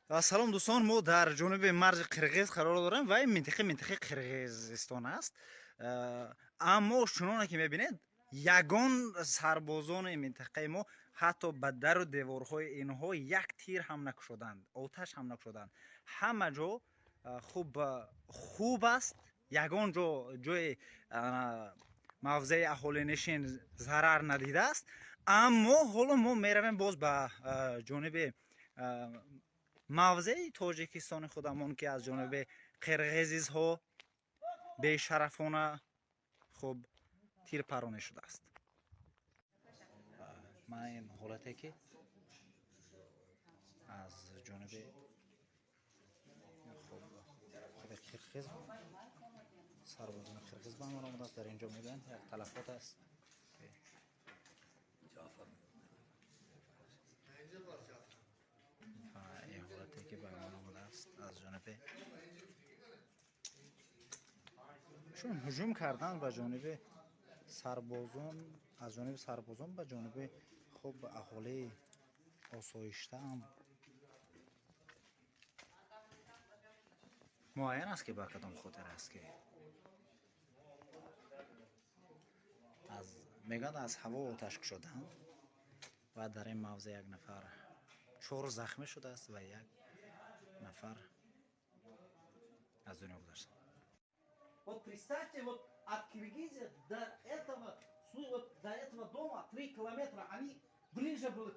салом дӯстон, мо дар ҷониби марзи қирғиз қарор дорем ва ин минтақаи қирғизистон аст. Аммо чуноне ки мебинед, ягон сарбозони минтақаи мо ҳатто ба дару деворҳои инҳо як тир ҳам накушоданд, оташ ҳам накушоданд. Ҳама ҷо хуб аст. Ягон ҷо ҷои мавзеи аҳолинишин зарар надидааст. Аммо ҳоло мо меравем боз ба ҷониби мавзеи тоҷикистони худамон ки аз ҷониби қирғизизҳо бешарафона хуб тирпаронӣ шудааст. Ман ин ҳолате ки аз ҷониби худи қирғиз сарбозони қирғиз ба ман омадааст. Дар ин ҷо мебинед як талафот аст. ин ҳолате ки ба ман омадааст аз ҷониби чун ҳуҷум кардан ба ҷониби сарбозон, аз ҷониби сарбозон ба ҷониби хуб аҳолии осоиштаам муайян аст ки ба кадом хотир аст ки мегӯянд аз ҳаво оташ кушоданд ва дар ин мавзе як нафар 4 захмӣ шудааст ва як нафар аз дунё гузаштааст. Вот представьте, вот от Киргизии до этого дома 3 километра, они ближе были